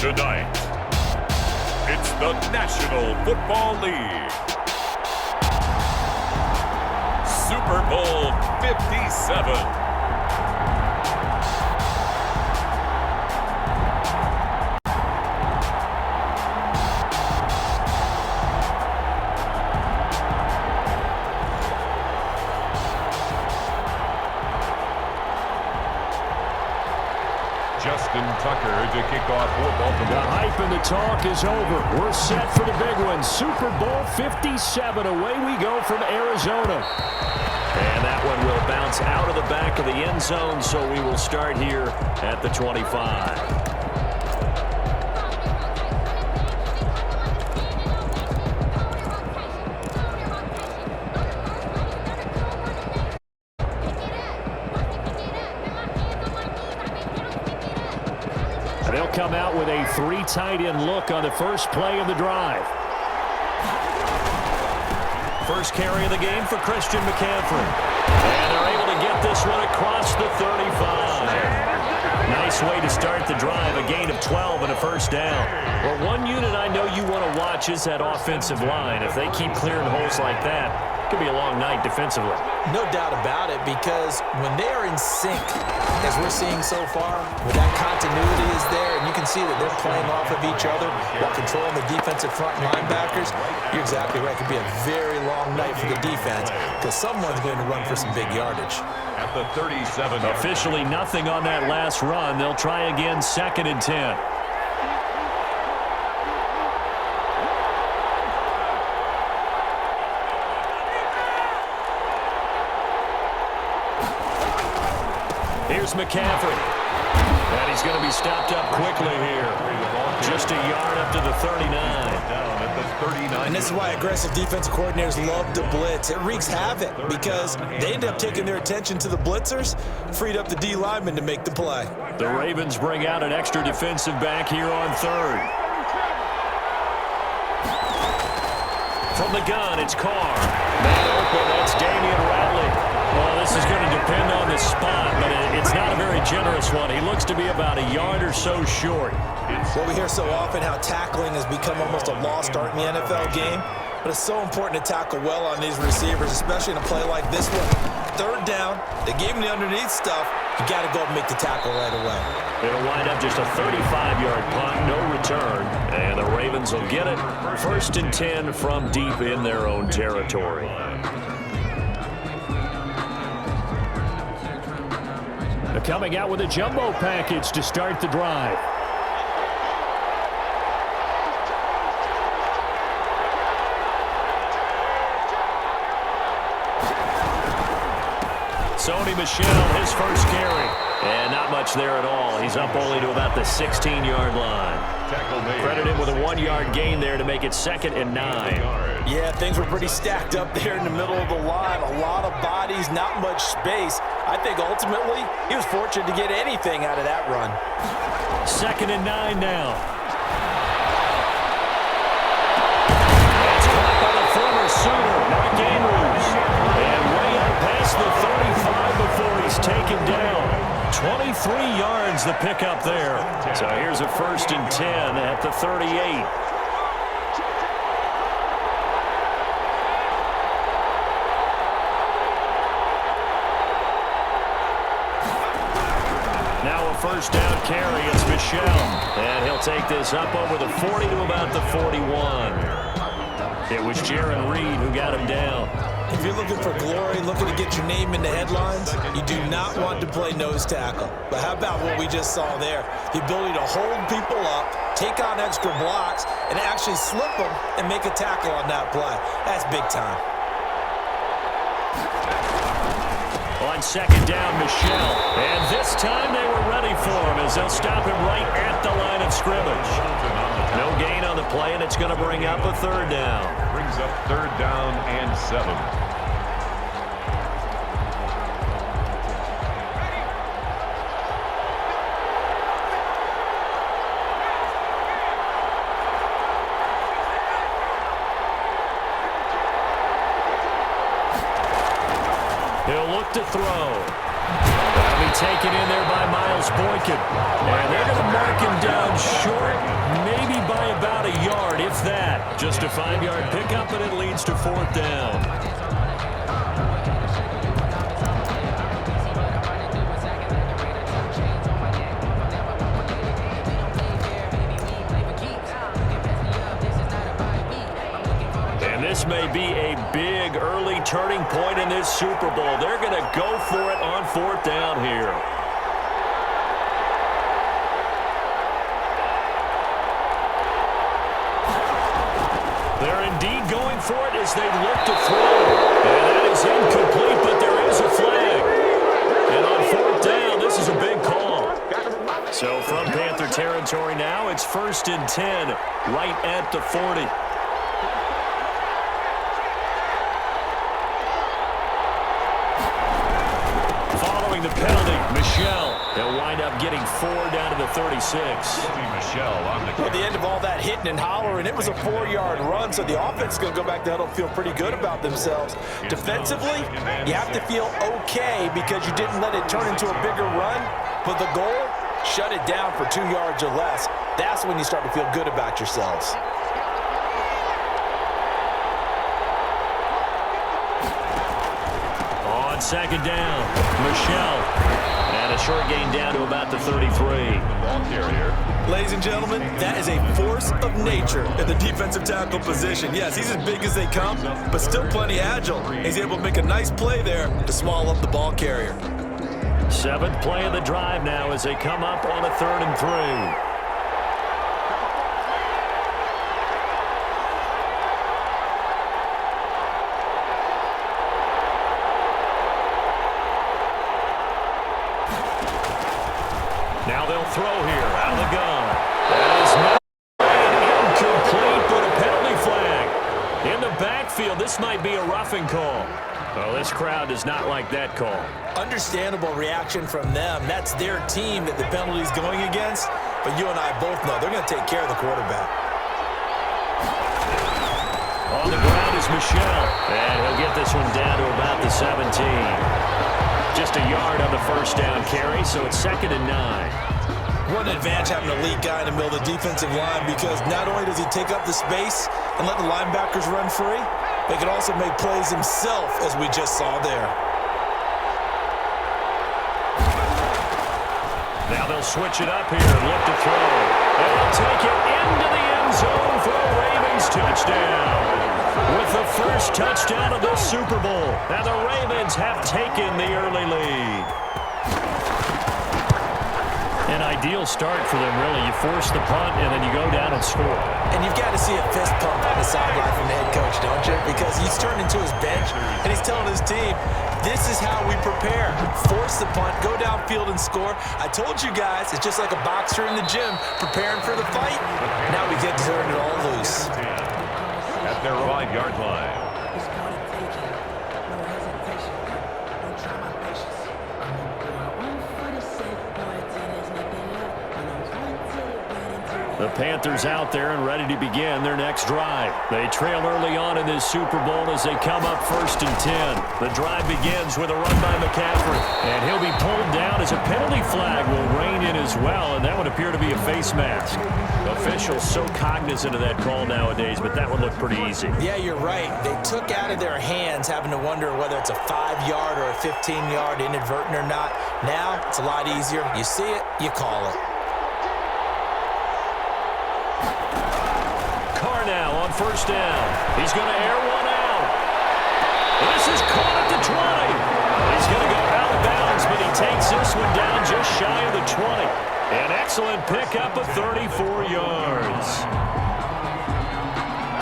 Tonight, it's the National Football League. Super Bowl 57. Justin Tucker to kick off for Baltimore. The hype and the talk is over. We're set for the big one. Super Bowl 57. Away we go from Arizona. And that one will bounce out of the back of the end zone, so we will start here at the 25. They'll come out with a 3 tight end look on the first play of the drive. First carry of the game for Christian McCaffrey. And they're able to get this one across the 35. Nice way to start the drive, a gain of 12 and a first down. Well, one unit I know you want to watch is that offensive line. If they keep clearing holes like that, it could be a long night defensively. No doubt about it, because when they are in sync, as we're seeing so far, when that continuity is there, and you can see that they're playing off of each other while controlling the defensive front linebackers, you're exactly right. It could be a very long night for the defense, because someone's going to run for some big yardage. At the 37. Officially nothing on that last run. They'll try again, 2nd and 10. Here's McCaffrey. And he's going to be stopped up quickly here. Just a yard up to the 39. Down at the 39. And this is why aggressive defensive coordinators love to blitz. It wreaks havoc because they end up taking their attention to the blitzers, freed up the D lineman to make the play. The Ravens bring out an extra defensive back here on 3rd. From the gun, it's Carr. Man open, that's Damian Ratley. Well, this is going to depend on the spot, but it's not a very generous one. He looks to be about a yard or so short. Well, we hear so often how tackling has become almost a lost art in the NFL game, but it's so important to tackle well on these receivers, especially in a play like this one. 3rd down, they gave him the underneath stuff. You got to go and make the tackle right away. It'll wind up just a 35-yard punt, no return, and the Ravens will get it. 1st and 10 from deep in their own territory. Coming out with a jumbo package to start the drive. Sony Michel, his first carry. And not much there at all. He's up only to about the 16-yard line. Credit him with a 1-yard gain there to make it 2nd and 9. Yeah, things were pretty stacked up there in the middle of the line. A lot of bodies, not much space. I think ultimately he was fortunate to get anything out of that run. 2nd and 9 now. It's caught by the former Sooner, Mark Andrews. And way up past the 35 before he's taken down. 23 yards the pickup there. So here's a 1st and 10 at the 38. Now a first down carry. It's Michel. And he'll take this up over the 40 to about the 41. It was Jaron Reed who got him down. If you're looking for glory, looking to get your name in the headlines, you do not want to play nose tackle. But how about what we just saw there? The ability to hold people up, take on extra blocks, and actually slip them and make a tackle on that play. That's big time. On 2nd down, Michel. And this time they were ready for him as they'll stop him right at the line of scrimmage. No gain on the play, and it's going to bring up a 3rd down. Brings up 3rd down and 7. He'll look to throw. That'll be taken in there by Miles Boykin. And they're going to mark him down short, maybe by about a yard, if that. Just a 5-yard pickup, and it leads to 4th down. This may be a big early turning point in this Super Bowl. They're going to go for it on 4th down here. They're indeed going for it as they look to throw. And that is incomplete, but there is a flag. And on 4th down, this is a big call. So from Panther territory now, it's 1st and 10, right at the 40. The penalty, Michelle. They'll wind up getting 4 down to the 36. At the end of all that hitting and hollering, it was a 4-yard run, so the offense is going to go back to huddle and feel pretty good about themselves. Defensively, you have to feel okay because you didn't let it turn into a bigger run, but the goal, shut it down for 2 yards or less. That's when you start to feel good about yourselves. On 2nd down, Michelle. And a short gain down to about the 33. Ball carrier. Ladies and gentlemen, that is a force of nature at the defensive tackle position. Yes, he's as big as they come, but still plenty agile. He's able to make a nice play there to small up the ball carrier. 7th play of the drive now as they come up on a 3rd and 3. Now they'll throw here out of the gun. That is not incomplete, but a penalty flag. In the backfield, this might be a roughing call. Well, this crowd does not like that call. Understandable reaction from them. That's their team that the penalty is going against. But you and I both know they're going to take care of the quarterback. On the ground is Michelle. And he'll get this one down to about the 17. Just a yard on the 1st down carry, so it's 2nd and 9. What an advantage having an elite guy in the middle of the defensive line, because not only does he take up the space and let the linebackers run free, but he can also make plays himself, as we just saw there. Now they'll switch it up here and look to throw. And they'll take it into the end zone for a Ravens touchdown. With the first touchdown of this Super Bowl. Now the Ravens have taken the early lead. An ideal start for them, really. You force the punt, and then you go down and score. And you've got to see a fist pump on the sideline from the head coach, don't you? Because he's turned into his bench, and he's telling his team, this is how we prepare. Force the punt, go downfield and score. I told you guys, it's just like a boxer in the gym preparing for the fight. Now we get to turn it all loose. At their 5-yard line. The Panthers out there and ready to begin their next drive. They trail early on in this Super Bowl as they come up 1st and 10. The drive begins with a run by McCaffrey, and he'll be pulled down as a penalty flag will rein in as well, and that would appear to be a face mask. Officials so cognizant of that call nowadays, but that one looked pretty easy. Yeah, you're right. They took out of their hands having to wonder whether it's a 5-yard or a 15-yard inadvertent or not. Now, it's a lot easier. You see it, you call it. Now on 1st down. He's going to air one out. This is caught at the 20. He's going to go out of bounds, but he takes this one down just shy of the 20. An excellent pickup of 34 yards.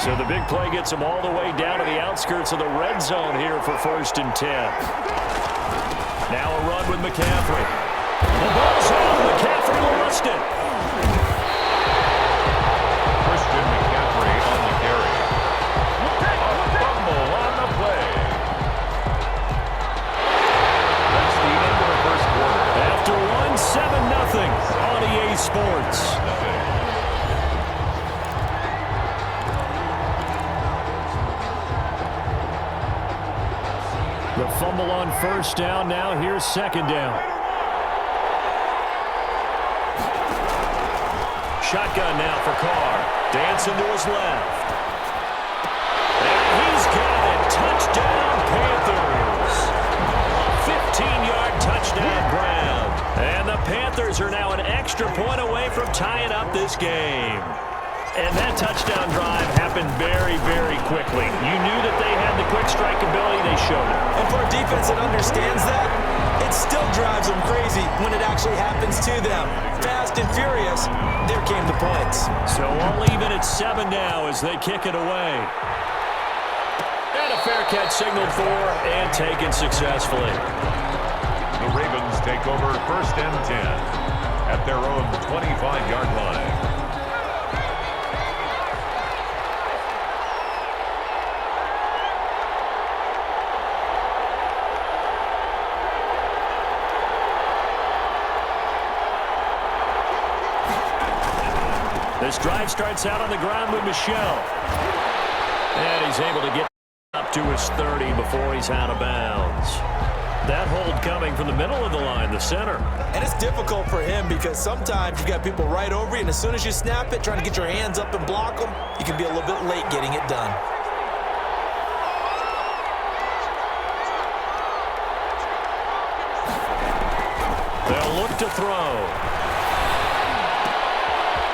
So the big play gets him all the way down to the outskirts of the red zone here for 1st and 10. Now a run with McCaffrey. The ball's on. McCaffrey lost it. On EA Sports. The fumble scramble on first down. Now here's second down. Shotgun now for Carr. Dancing to his left. And he's got it. Touchdown, Panthers. 15-yard touchdown ground. And the Panthers are now an extra point away from tying up this game. And that touchdown drive happened very, very quickly. You knew that they had the quick strike ability. They showed it. And for a defense that understands that, it still drives them crazy when it actually happens to them. Fast and furious, there came the points. So all even at 7 now as they kick it away. And a fair catch signaled for and taken successfully. The Ravens take over 1st and 10 at their own 25-yard line. This drive starts out on the ground with Michel. And he's able to get up to his 30 before he's out of bounds. That hold coming from the middle of the line, the center. And it's difficult for him because sometimes you got people right over you, and as soon as you snap it, trying to get your hands up and block them, you can be a little bit late getting it done. They'll look to throw.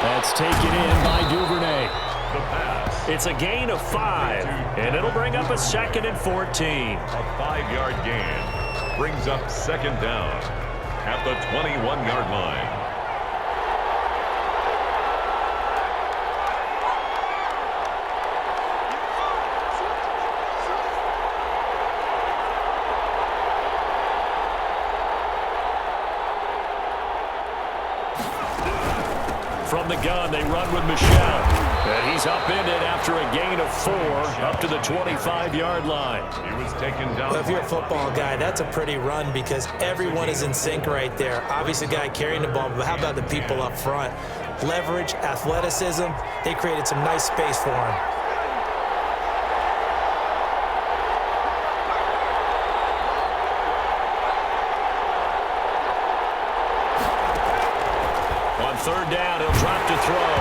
That's taken in by Duvernay. The pass. It's a gain of 5, and it'll bring up a 2nd and 14. A 5-yard gain brings up 2nd down at the 21-yard line. From the gun, they run with Michel. And he's upended after a gain of 4 up to the 25-yard line. He was taken down. Well, if you're a football guy, that's a pretty run because everyone is in sync right there. Obviously, the guy carrying the ball, but how about the people up front? Leverage, athleticism, they created some nice space for him. On 3rd down, he'll drop to throw.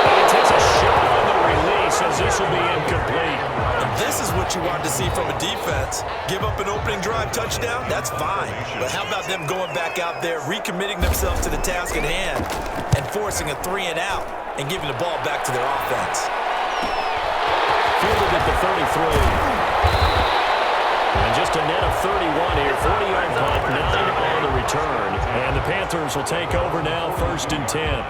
And he takes a shot on the release as this will be incomplete. This is what you want to see from a defense. Give up an opening drive touchdown, that's fine. But how about them going back out there, recommitting themselves to the task at hand, and forcing a 3 and out, and giving the ball back to their offense. Fielded at the 33. And just a net of 31 here. 40-yard punt, 9 on the return. And the Panthers will take over now, 1st and 10.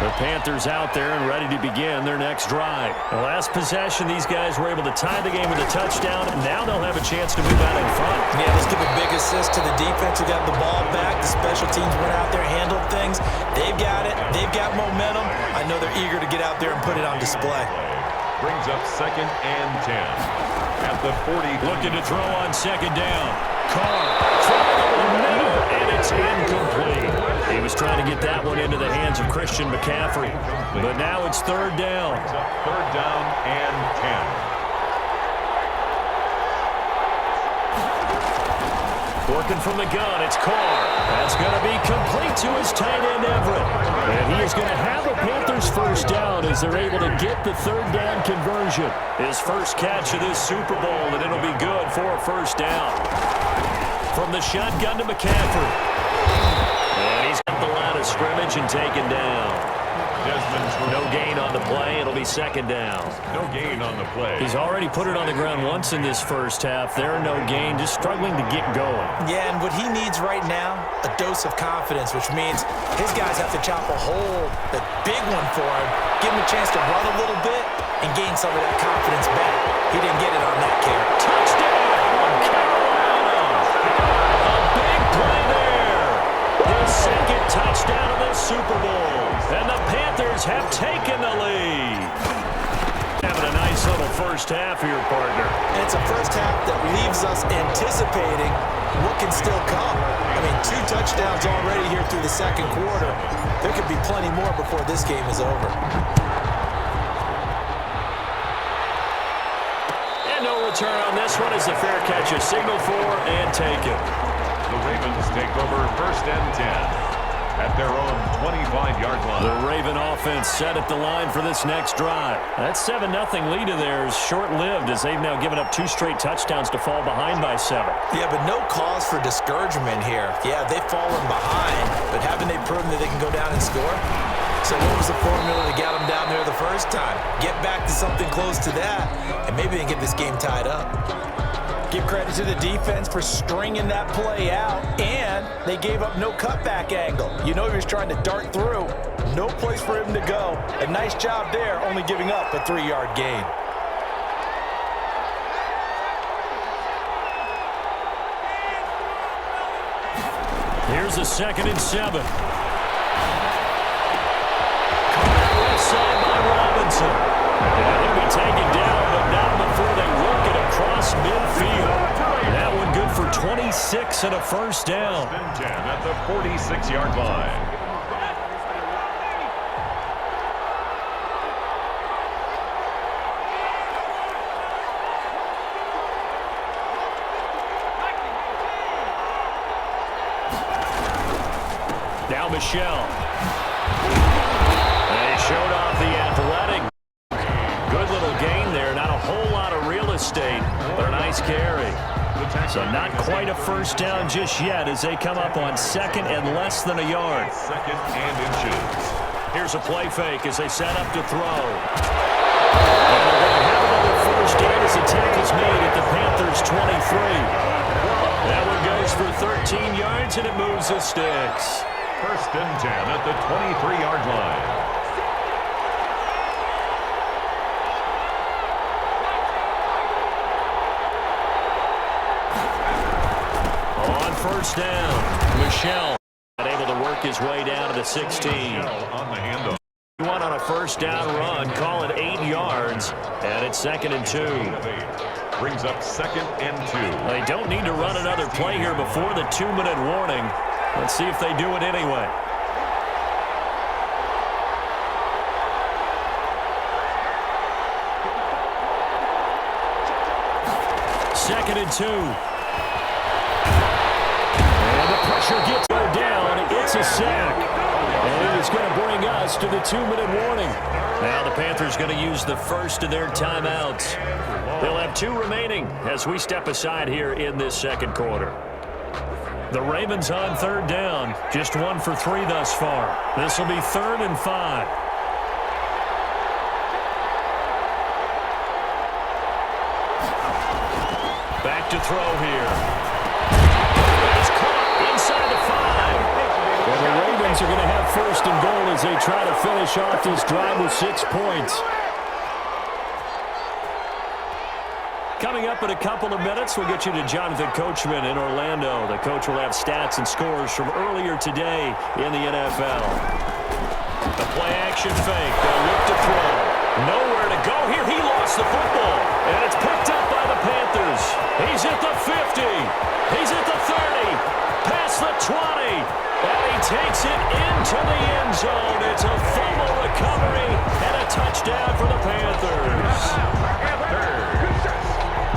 The Panthers out there and ready to begin their next drive. The last possession, these guys were able to tie the game with a touchdown, and now they'll have a chance to move out in front. Yeah, let's give a big assist to the defense who got the ball back. The special teams went out there, handled things. They've got it. They've got momentum. I know they're eager to get out there and put it on display. Brings up 2nd and 10 at the 40. Looking to throw on 2nd down. Carr, and it's incomplete. He was trying to get that one into the hands of Christian McCaffrey. But now it's 3rd down. 3rd down and 10. Working from the gun, it's Carr. That's going to be complete to his tight end, Everett. And he is going to have a Panthers 1st down as they're able to get the 3rd down conversion. His first catch of this Super Bowl, and it'll be good for a 1st down. From the shotgun to McCaffrey. And he's got the line of scrimmage and taken down. No gain on the play. It'll be 2nd down. No gain on the play. He's already put it on the ground once in this first half. There, no gain, just struggling to get going. Yeah, and what he needs right now, a dose of confidence, which means his guys have to chop a hole, a big one for him, give him a chance to run a little bit and gain some of that confidence back. He didn't get it on that carry. Touchdown, Carolina! A big play there. His 2nd touchdown of the Super Bowl. And the Panthers have taken the lead. Having a nice little first half here, partner. And it's a first half that leaves us anticipating what can still come. I mean, 2 touchdowns already here through the 2nd quarter. There could be plenty more before this game is over. And no return on this one as the fair catch is signaled for and taken. The Ravens take over 1st and 10 at their own 25-yard line. The Raven offense set at the line for this next drive. That 7-0 lead of theirs short-lived as they've now given up 2 straight touchdowns to fall behind by 7. Yeah, but no cause for discouragement here. Yeah, they've fallen behind, but haven't they proven that they can go down and score? So what was the formula to get them down there the first time? Get back to something close to that, and maybe they can get this game tied up. Give credit to the defense for stringing that play out, and they gave up no cutback angle. You know he was trying to dart through. No place for him to go. A nice job there, only giving up a 3-yard gain. Here's a 2nd and 7. Left side by Robinson. And he'll be taken down, but not before they work it across midfield. That one good for 26 and a first down. 1st and 10 at the 46-yard line. Now Michelle. They showed off the athletic. Good little gain there. Not a whole lot of real estate, but a nice carry. So not quite a first down just yet as they come up on 2nd and less than a yard. 2nd and inches. Here's a play fake as they set up to throw. And they're going to have another first down as the tackle's made at the Panthers' 23. That one goes for 13 yards and it moves the sticks. 1st and 10 at the 23-yard line. On 1st down, Michelle not able to work his way down to the 16. On the handoff. One on a first down run, call it 8 yards, and it's 2nd and 2. Brings up 2nd and 2. They don't need to run another play here before the 2-minute warning. Let's see if they do it anyway. Second and 2. And the pressure gets down. It's a sack. And it is going to bring us to the 2-minute warning. Now the Panthers going to use the first of their timeouts. They'll have 2 remaining as we step aside here in this second quarter. The Ravens on 3rd down. Just 1 for 3 thus far. This will be 3rd and 5. Back to throw here. It's caught inside the 5. And the Ravens are going to have 1st and goal as they try to finish off this drive with 6 points. Coming up in a couple of minutes, we'll get you to Jonathan Coachman in Orlando. The coach will have stats and scores from earlier today in the NFL. The play-action fake. They'll look to throw. Nowhere to go here. He lost the football. And it's picked up by the Panthers. He's at the 50. He's at the 30. Past the 20. And he takes it into the end zone. It's a fumble recovery and a touchdown for the Panthers.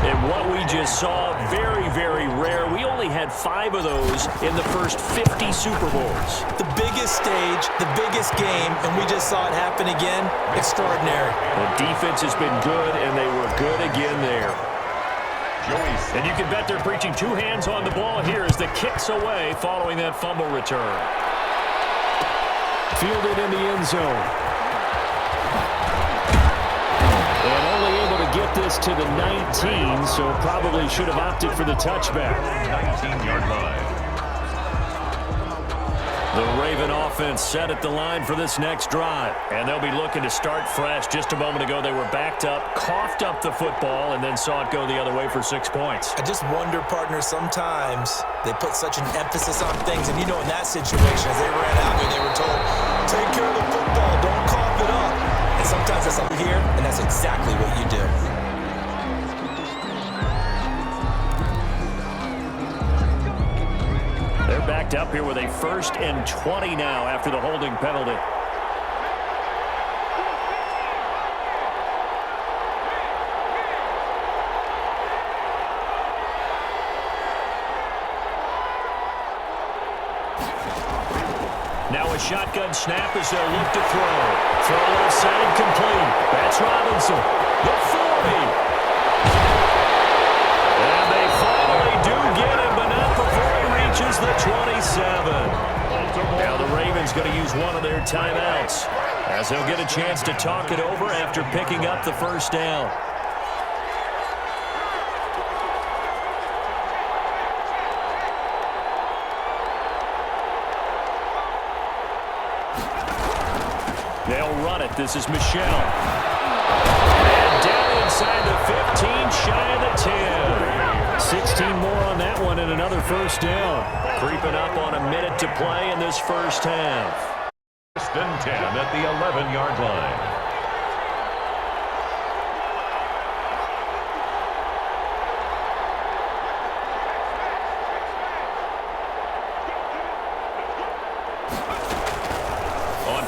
And what we just saw, very, very rare. We only had 5 of those in the first 50 Super Bowls. The biggest stage, the biggest game, and we just saw it happen again. Extraordinary. The defense has been good, and they were good again there. And you can bet they're preaching 2 hands on the ball here as the kick's away following that fumble return. Fielded in the end zone. And only able to get this to the 19, so probably should have opted for the touchback. 19-yard line. The Raven offense set at the line for this next drive. And they'll be looking to start fresh. Just a moment ago, they were backed up, coughed up the football, and then saw it go the other way for 6 points. I just wonder, partner, sometimes they put such an emphasis on things. And you know, in that situation, as they ran out there, they were told, take care of the football, don't cough it up. And sometimes that's up here, and that's exactly what you do. They're backed up here with a 1st and 20 now after the holding penalty. Now a shotgun snap as they'll look to throw. Throw left side complete. That's Robinson. The 40. And they finally do get him, but not before he reaches the 27. Now the Ravens going to use one of their timeouts as they'll get a chance to talk it over after picking up the first down. They'll run it. This is Michelle. And down inside the 15, shy of the 10. 16 more on that one and another first down. Creeping up on a minute to play in this first half. First and 10 at the 11-yard line.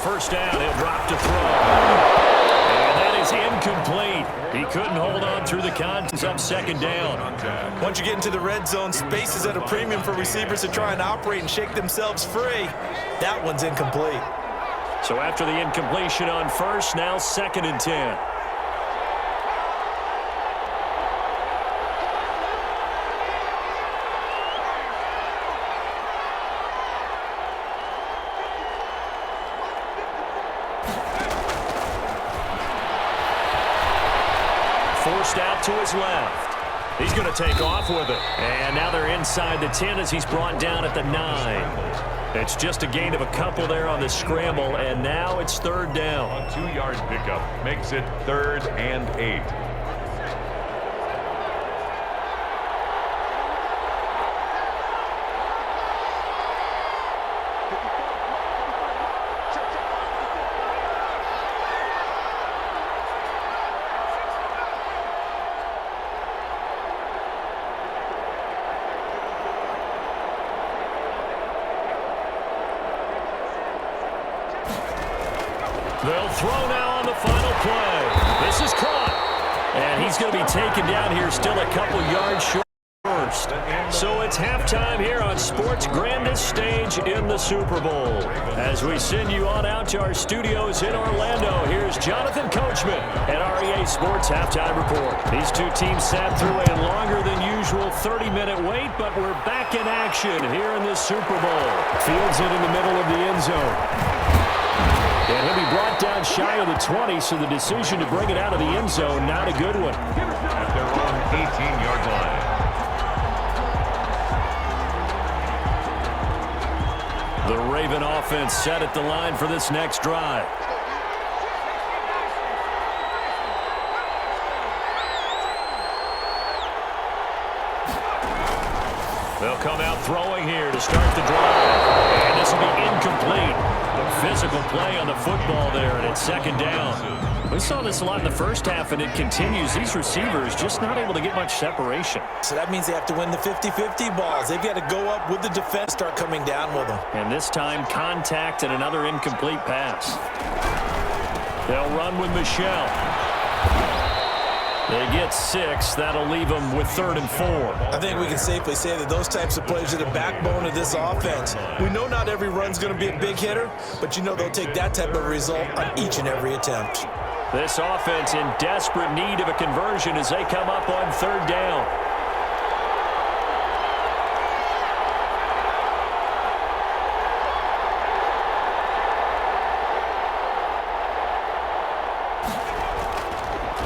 First down, he'll drop to throw. And that is incomplete. He couldn't hold on through the contest on second down. Once you get into the red zone, space is at a premium for receivers to try and operate and shake themselves free. That one's incomplete. So after the incompletion on first, now second and 10. Forced out to his left. He's going to take off with it. And now they're inside the 10 as he's brought down at the 9. It's just a gain of a couple there on the scramble, and now it's third down. A 2-yard pickup makes it 3rd and 8. They'll throw now on the final play. This is caught. And he's going to be taken down here still a couple yards short. So it's halftime here on sports' grandest stage in the Super Bowl. As we send you on out to our studios in Orlando, here's Jonathan Coachman at REA Sports Halftime Report. These two teams sat through a longer than usual 30-minute wait, but we're back in action here in this Super Bowl. Fields it in the middle of the end zone. And he'll be brought down shy of the 20, so the decision to bring it out of the end zone, not a good one. At their own 18-yard line. The Raven offense set at the line for this next drive. They'll come out throwing here to start the drive. And this will be incomplete. The physical play on the football there, and it's second down. We saw this a lot in the first half, and it continues. These receivers just not able to get much separation. So that means they have to win the 50-50 balls. They've got to go up with the defense, start coming down with them. And this time, contact and another incomplete pass. They'll run with Michelle. They get 6. That'll leave them with 3rd and 4. I think we can safely say that those types of plays are the backbone of this offense. We know not every run's going to be a big hitter, but you know they'll take that type of result on each and every attempt. This offense in desperate need of a conversion as they come up on 3rd down.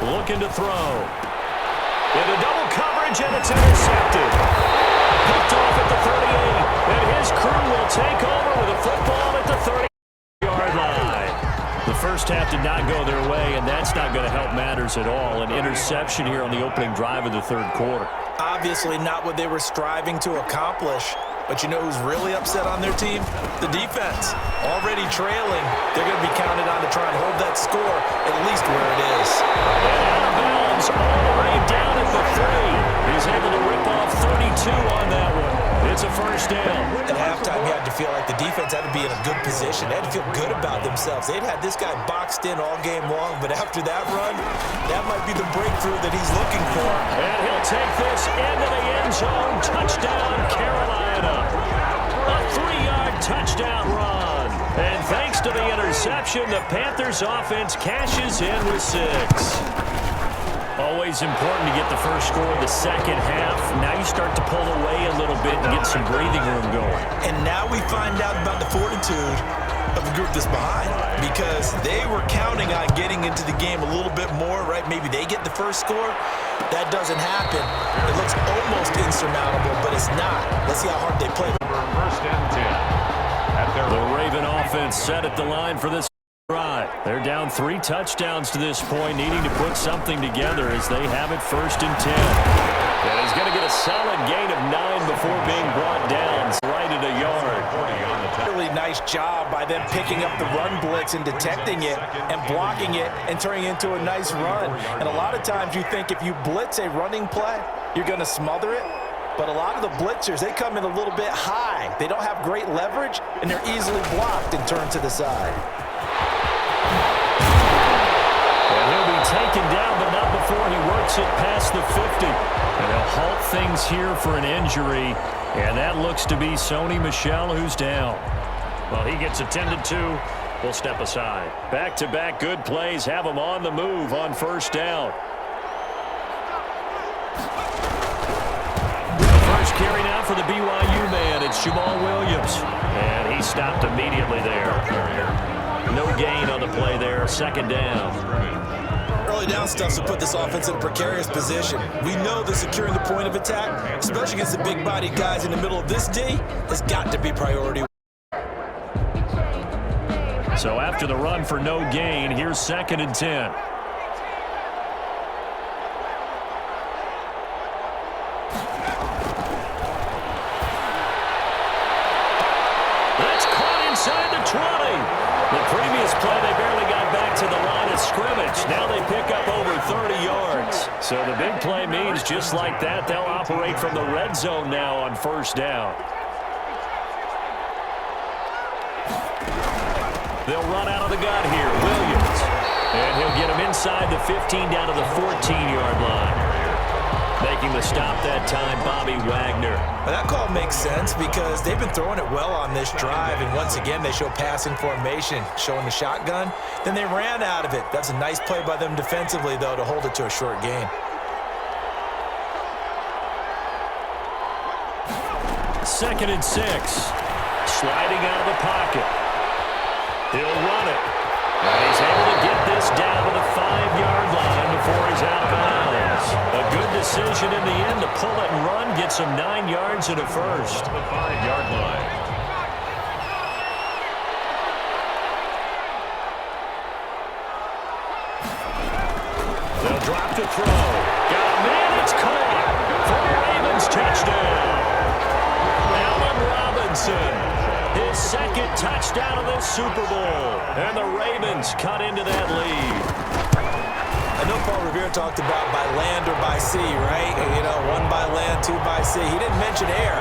Looking to throw. Into double coverage, and it's intercepted. Picked off at the 38, and his crew will take over with a football at the 30-yard line. The first half did not go their way, and that's not going to help matters at all. An interception here on the opening drive of the third quarter. Obviously not what they were striving to accomplish. But you know who's really upset on their team? The defense. Already trailing. They're going to be counted on to try and hold that score at least where it is. And out of bounds all the way down at the 3. He's able to rip off 32 on that one. It's a first down. At halftime, you had to feel like the defense had to be in a good position. They had to feel good about themselves. They'd had this guy boxed in all game long, but after that run, that might be the breakthrough that he's looking for. And he'll take this into the end zone. Touchdown, Carolina. A 3-yard touchdown run. interception. The Panthers offense cashes in with 6. Always important to get the first score of the second half. Now you start to pull away a little bit and get some breathing room going. And now we find out about the fortitude of the group that's behind, because they were counting on getting into the game a little bit more, right? Maybe they get the first score. That doesn't happen. It looks almost insurmountable, but it's not. Let's see how hard they play. First and 10. The Raven offense set at the line for this drive. They're down 3 touchdowns to this point, needing to put something together as they have it first and 10. And he's going to get a solid gain of 9 before being brought down right at a yard. Really nice job by them picking up the run blitz and detecting it and blocking it and turning it into a nice run. And a lot of times you think if you blitz a running play, you're going to smother it. But a lot of the blitzers, they come in a little bit high. They don't have great leverage, and they're easily blocked and turned to the side. And he'll be taken down, but not before he works it past the 50. And he'll halt things here for an injury. And that looks to be Sony Michel, who's down. Well, he gets attended to. We'll step aside. Back-to-back good plays have him on the move on first down. First carry now for the BYU man. It's Jamal Williams. And he stopped immediately there. No gain on the play there. Second down. Early down stuff to put this offense in a precarious position. We know that securing the point of attack, especially against the big-bodied guys in the middle of this D, has got to be priority. So after the run for no gain, here's second and 10. That's caught inside the 20. The previous play, they barely got back to the line of scrimmage. Now they pick up over 30 yards. So the big play means just like that, they'll operate from the red zone now on first down. They'll run out of the gun here. Williams. And he'll get him inside the 15 down to the 14-yard line. Making the stop that time, Bobby Wagner. Well, that call makes sense because they've been throwing it well on this drive, and once again they show passing formation, showing the shotgun. Then they ran out of it. That's a nice play by them defensively, though, to hold it to a short gain. Second and 6. Sliding out of the pocket. He'll run it. And he's able to get this down to the 5-yard line before he's out of bounds. A good decision in the end to pull it and run, gets him 9 yards and a first. The 5-yard line. They'll drop to throw. Got a man, it's caught for the Ravens touchdown. Allen Robinson. His second touchdown of this Super Bowl. And the Ravens cut into that lead. I know Paul Revere talked about by land or by sea, right? You know, 1 by land, 2 by sea. He didn't mention air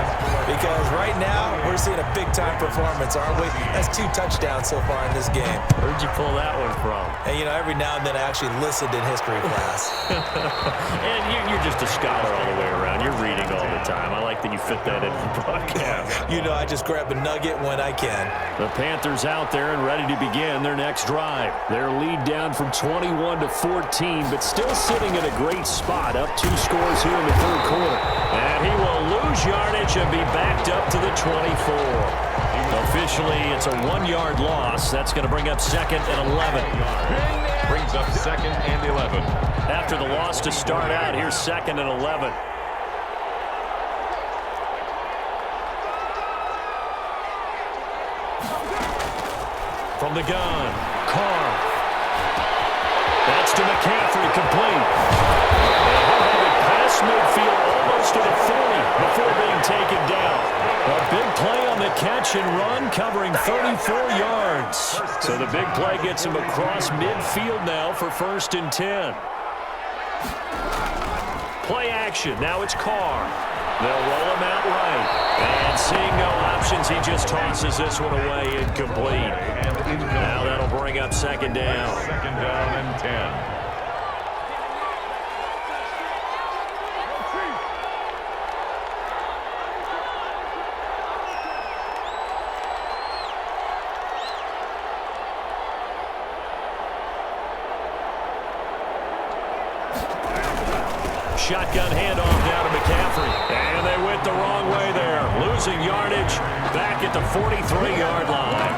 because right now we're seeing a big-time performance, aren't we? That's 2 touchdowns so far in this game. Where'd you pull that one from? And, you know, every now and then I actually listened in history class. And you're just a scholar all the way around. You're reading all the time. I like that you fit that in the broadcast. You know, I just grab a nugget when I can. The Panthers out there and ready to begin their next drive. Their lead down from 21 to 14, but still sitting in a great spot, up 2 scores here in the third quarter. And he will lose yardage and be backed up to the 24. Officially, it's a 1-yard loss. That's going to bring up second and 11. Brings up second and 11. After the loss to start out, here's second and 11. From the gun, Carr. That's to McCaffrey, complete. And he'll have it past midfield, almost to the 40 before being taken down. A big play on the catch and run, covering 34 yards. So the big play gets him across midfield now for first and 10. Play action, now it's Carr. They'll roll him out right. And seeing no options, he just tosses this one away incomplete. Now that'll bring up second down. Second down and 10. shotgun handoff down to McCaffrey. And they went the wrong way there. Losing yardage back at the 43-yard line.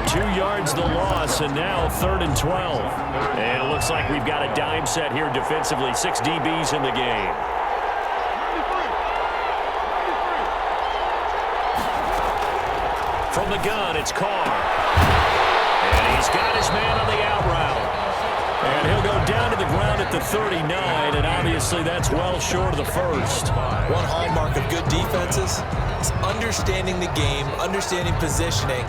2 yards the loss, and now 3rd and 12. And it looks like we've got a dime set here defensively. 6 DBs in the game. From the gun, it's Carr. And he's got his man on the out route. And he'll go down to the ground at the 39, and obviously that's well short of the first. One hallmark of good defenses is understanding the game, understanding positioning,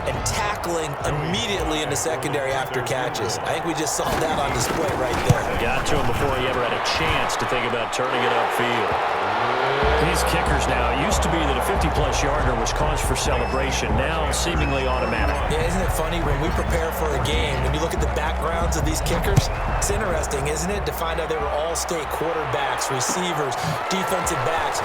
and tackling immediately in the secondary after catches. I think we just saw that on display right there. Got to him before he ever had a chance to think about turning it upfield. These kickers now, it used to be that a 50-plus yarder was cause for celebration, now seemingly automatic. Yeah, isn't it funny when we prepare for a game, when you look at the backgrounds of these kickers, it's interesting, isn't it, to find out they were all-state quarterbacks, receivers, defensive backs,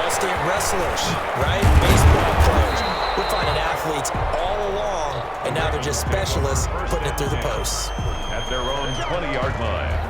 all-state wrestlers, right? Baseball players. We're finding athletes all along, and now they're just specialists putting it through the posts. At their own 20-yard line.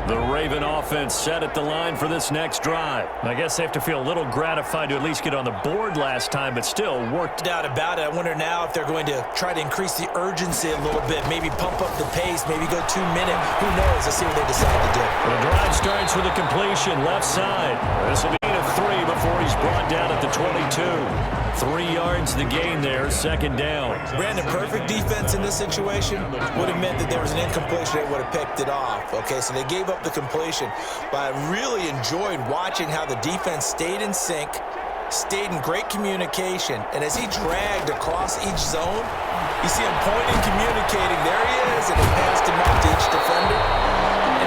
The Raven offense set at the line for this next drive. I guess they have to feel a little gratified to at least get on the board last time, but still worked. No doubt about it. I wonder now if they're going to try to increase the urgency a little bit, maybe pump up the pace, maybe go 2 minute. Who knows? Let's see what they decide to do. The drive starts with a completion left side. This will be a 3 before he's brought down at the 22. 3 yards the gain there, 2nd down. Brandon, perfect defense in this situation would have meant that there was an incompletion. They would have picked it off. Okay, so they gave up the completion, but I really enjoyed watching how the defense stayed in sync, stayed in great communication, and as he dragged across each zone, you see him pointing, communicating. There he is, and he passed him off to each defender.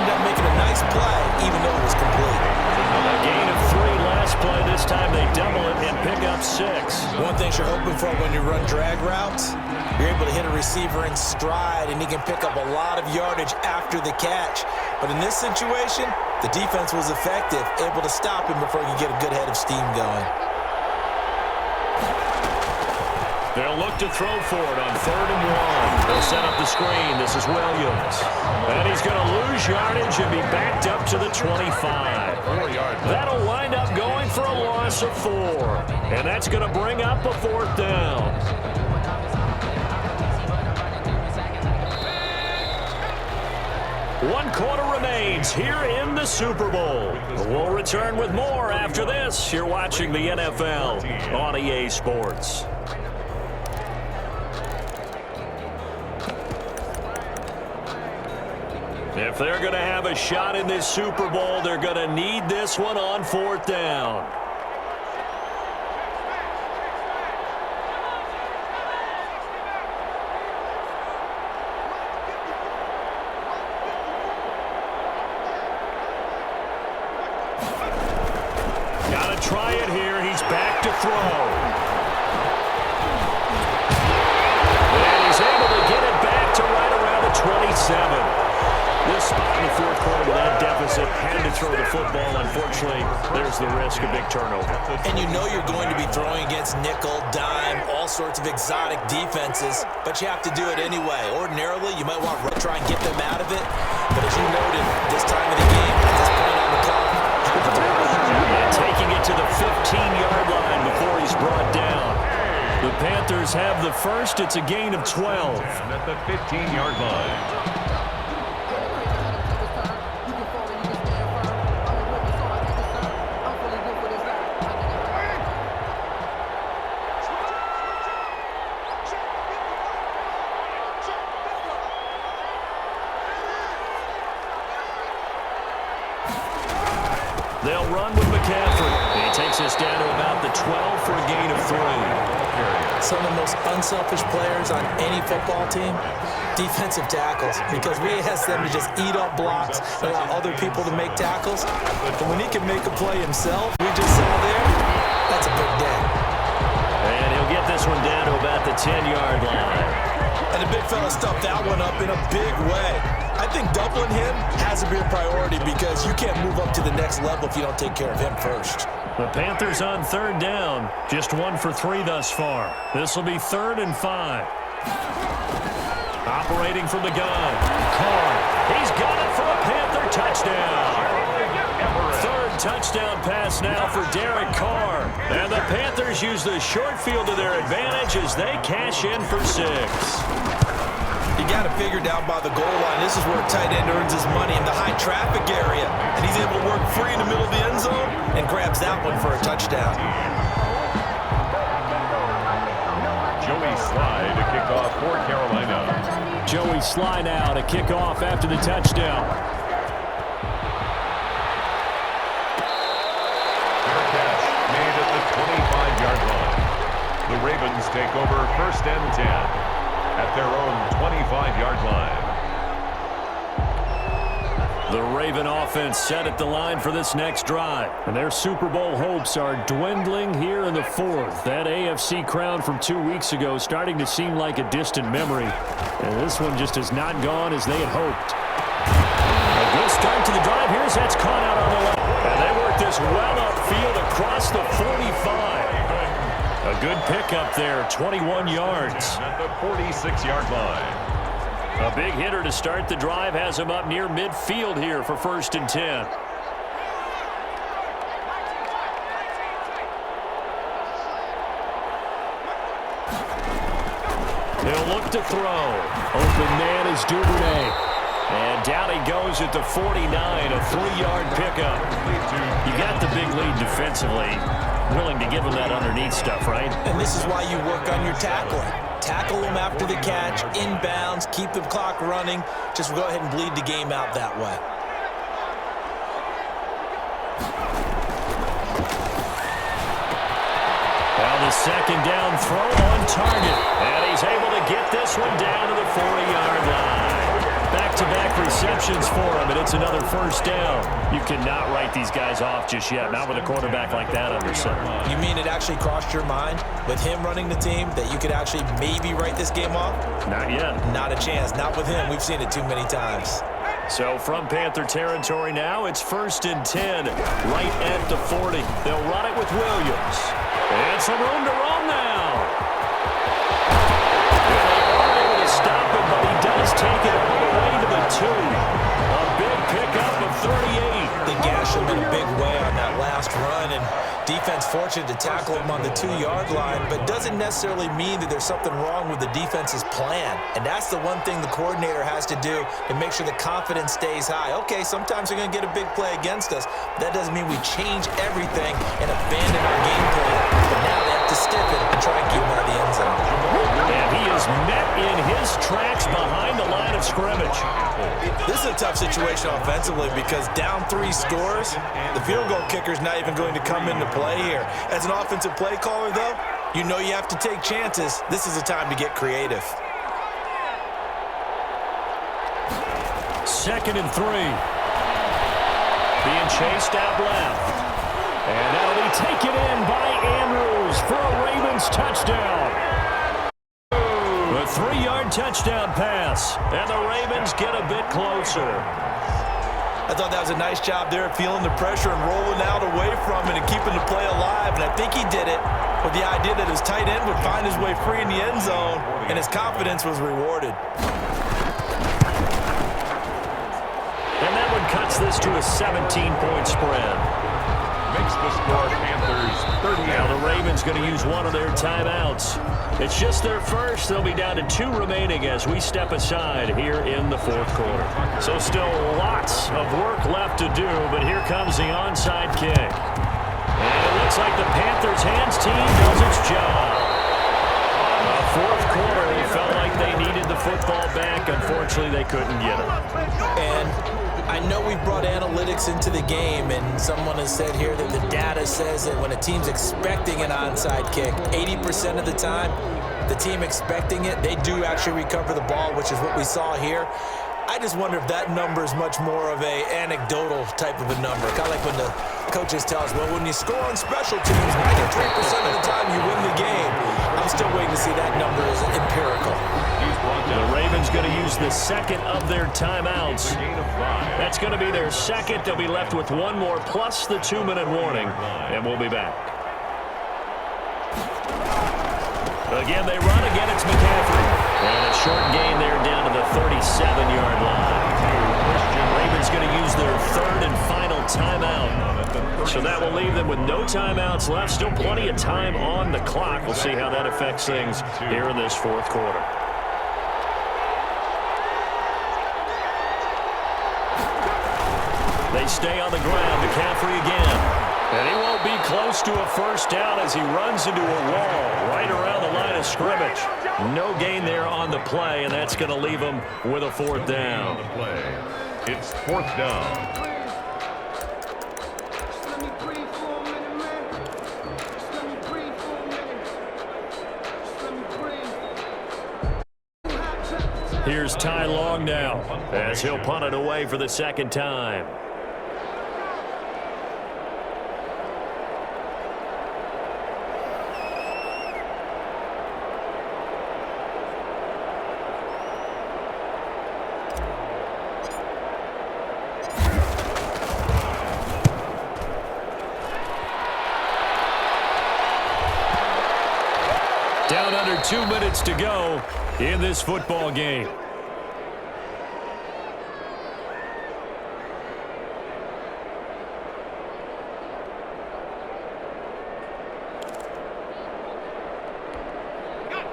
Ended up making a nice play, even though it was complete. A gain of 3 last play. This time they double it and pick up 6. One thing you're hoping for when you run drag routes, you're able to hit a receiver in stride, and he can pick up a lot of yardage after the catch. But in this situation, the defense was effective, able to stop him before he could get a good head of steam going. They'll look to throw for it on 3rd and 1. They'll set up the screen. This is Williams. And he's going to lose yardage and be backed up to the 25. That'll wind up going for a loss of 4. And that's going to bring up a 4th down. One quarter remains here in the Super Bowl. We'll return with more after this. You're watching the NFL on EA Sports. If they're going to have a shot in this Super Bowl, they're going to need this one on 4th down. Got to try it here. He's back to throw. And he's able to get it back to right around the 27. This spot in the 4th quarter with that deficit, had to throw the football. Unfortunately, there's the risk of big turnover. And you know you're going to be throwing against nickel, dime, all sorts of exotic defenses, but you have to do it anyway. Ordinarily, you might want to try and get them out of it, but as you noted, this time of the game, at this point on the clock, and taking it to the 15-yard line before he's brought down. The Panthers have the first. It's a gain of 12. And at the 15-yard line. They'll run with McCaffrey. He takes us down to about the 12 for a gain of 3. some of the most unselfish players on any football team, defensive tackles, because we ask them to just eat up blocks, allow other people to make tackles. But when he can make a play himself, we just saw there, that's a big day. And he'll get this one down to about the 10-yard line. And the big fella stuffed that one up in a big way. I think doubling him has to be a priority because you can't move up to the next level if you don't take care of him first. The Panthers on third down. Just 1 for 3 thus far. This will be 3rd and 5. Operating from the gun. Carr. He's got it for a Panther touchdown. Third touchdown pass now for Derek Carr. And the Panthers use the short field to their advantage as they cash in for 6. You got to figure down by the goal line. This is where a tight end earns his money in the high traffic area. And he's able to work free in the middle of the end zone and grabs that one for a touchdown. Joey Sly to kick off for Carolina. Joey Sly now to kick off after the touchdown. Fair catch made at the 25-yard line. The Ravens take over 1st and 10 at their own 25-yard line. The Raven offense set at the line for this next drive. And their Super Bowl hopes are dwindling here in the 4th. That AFC crown from 2 weeks ago starting to seem like a distant memory. And this one just has not gone as they had hoped. A good start to the drive. Here's that's caught out on the left. And they work this well upfield across the 45. A good pickup there, 21 yards. At the 46-yard line. A big hitter to start the drive has him up near midfield here for 1st and 10. He'll look to throw. Open man is Duvernay. And down he goes at the 49, a 3-yard pickup. You got the big lead defensively. Willing to give him that underneath stuff, right? And this is why you work on your tackling. Tackle them after the catch, inbounds, keep the clock running. Just go ahead and bleed the game out that way. Well, the second down throw on target. And he's able to get this one down to the 40-yard line. Back-to-back receptions for him, and it's another 1st down. You cannot write these guys off just yet, not with a quarterback like that under center. You mean it actually crossed your mind with him running the team that you could actually maybe write this game off? Not yet. Not a chance. Not with him. We've seen it too many times. So from Panther territory now, it's 1st and 10, right at the 40. They'll run it with Williams. And some room to run now. They are able to stop him, but he does take it all the way to the 2. A big pickup of 38. They gashed him in a big way on that last run, and defense fortunate to tackle him on the 2-yard line, but doesn't necessarily mean that there's something wrong with the defense's plan. And that's the one thing the coordinator has to do to make sure the confidence stays high. Okay, sometimes they're going to get a big play against us. That doesn't mean we change everything and abandon our game plan. But now they have to stiffen and try and keep him out of the end zone. And he is met in his tracks behind the line of scrimmage. This is a tough situation offensively because down 3 scores, the field goal kicker's not even going to come into play here. As an offensive play caller, though, you know you have to take chances. This is a time to get creative. 2nd and 3. Being chased out left. And that'll be taken in by Andrews for a Ravens touchdown. A 3-yard touchdown pass. And the Ravens get a bit closer. I thought that was a nice job there of feeling the pressure and rolling out away from it and keeping the play alive. And I think he did it with the idea that his tight end would find his way free in the end zone, and his confidence was rewarded. And that one cuts this to a 17-point spread. Makes the score Panthers 30. Now the Ravens going to use one of their timeouts. It's just their first. They'll be down to 2 remaining as we step aside here in the 4th quarter. So still lots of work left to do, but here comes the onside kick. And it looks like the Panthers hands team does its job. 4th quarter, they felt like they needed the football back. Unfortunately, they couldn't get it. And I know we brought analytics into the game, and someone has said here that the data says that when a team's expecting an onside kick, 80% of the time, the team expecting it, they do actually recover the ball, which is what we saw here. I just wonder if that number is much more of a anecdotal type of a number. Kind of like when the coaches tell us, well, when you score on special teams, 93% of the time you win the game. I'm still waiting to see that number as empirical. The Ravens going to use the 2nd of their timeouts. That's going to be their 2nd. They'll be left with 1 more plus the 2-minute warning, and we'll be back. Again, they run. Again, it's McCaffrey. And a short gain there down to the 37-yard line. Ravens going to use their third and final timeout. So that will leave them with no timeouts left. Still plenty of time on the clock. We'll see how that affects things here in this fourth quarter. They stay on the ground. McCaffrey again. And he won't be close to a first down as he runs into a wall right around the line of scrimmage. No gain there on the play, and that's going to leave him with a fourth down. It's fourth down. Here's Ty Long now as he'll punt it away for the second time. Down under 2 minutes to go in this football game.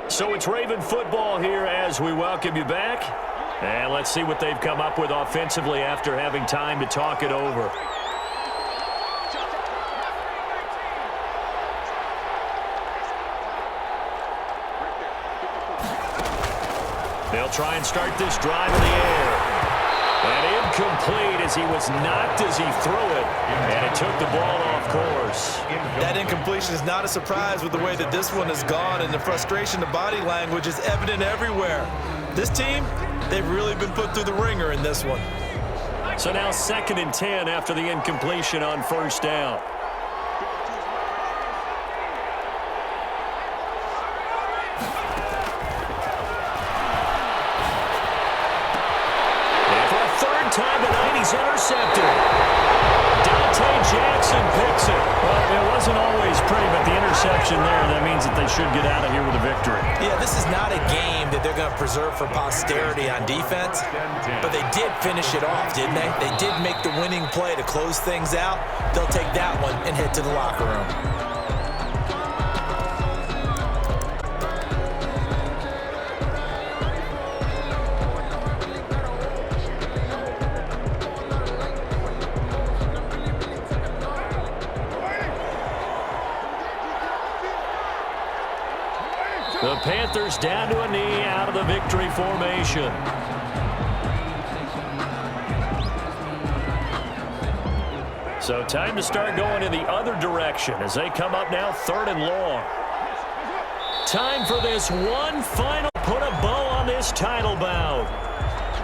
So it's Raven football here as we welcome you back. And let's see what they've come up with offensively after having time to talk it over. They'll try and start this drive in the air. And incomplete as he was knocked as he threw it. And it took the ball off course. That incompletion is not a surprise with the way that this one has gone, and the frustration, the body language is evident everywhere. This team, they've really been put through the ringer in this one. So now 2nd and 10 after the incompletion on first down. Time tonight, he's intercepted. Dante Jackson picks it. Well, it wasn't always pretty, but the interception there, that means that they should get out of here with a victory. Yeah, this is not a game that they're going to preserve for posterity on defense, but they did finish it off, didn't they? They did make the winning play to close things out. They'll take that one and head to the locker room. The Panthers down to a knee out of the victory formation. So time to start going in the other direction as they come up now 3rd and long. Time for this one final put a bow on this title bout.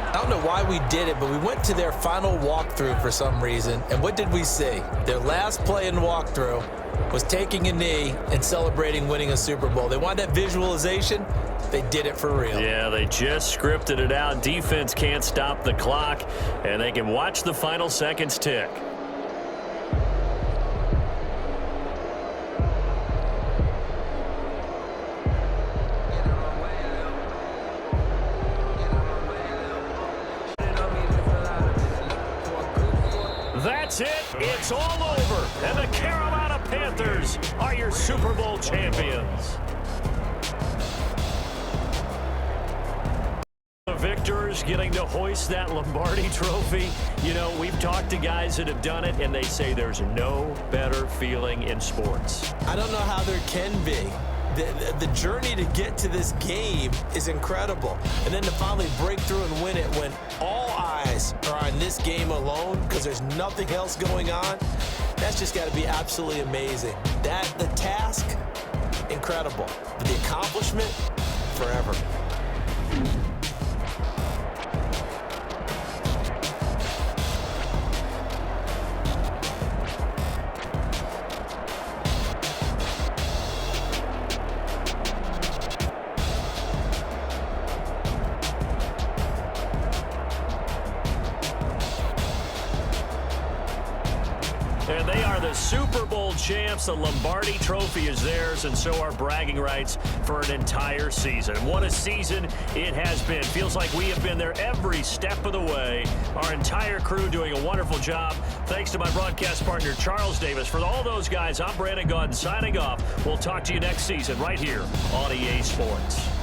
I don't know why we did it, but we went to their final walkthrough for some reason. And what did we see? Their last play in walkthrough was taking a knee and celebrating winning a Super Bowl. They wanted that visualization. They did it for real. Yeah, they just scripted it out. Defense can't stop the clock, and they can watch the final seconds tick. That's it. It's all over. And the Carolina Panthers are your Super Bowl champions. The victors getting to hoist that Lombardi trophy. You know, we've talked to guys that have done it, and they say there's no better feeling in sports. I don't know how there can be. The journey to get to this game is incredible. And then to finally break through and win it when all eyes are on this game alone because there's nothing else going on, that's just got to be absolutely amazing. The task, incredible. But the accomplishment, forever. And they are the Super Bowl champs. The Lombardi Trophy is theirs, and so are bragging rights for an entire season. What a season it has been. Feels like we have been there every step of the way. Our entire crew doing a wonderful job. Thanks to my broadcast partner, Charles Davis. For all those guys, I'm Brandon Gaudin signing off. We'll talk to you next season right here on EA Sports.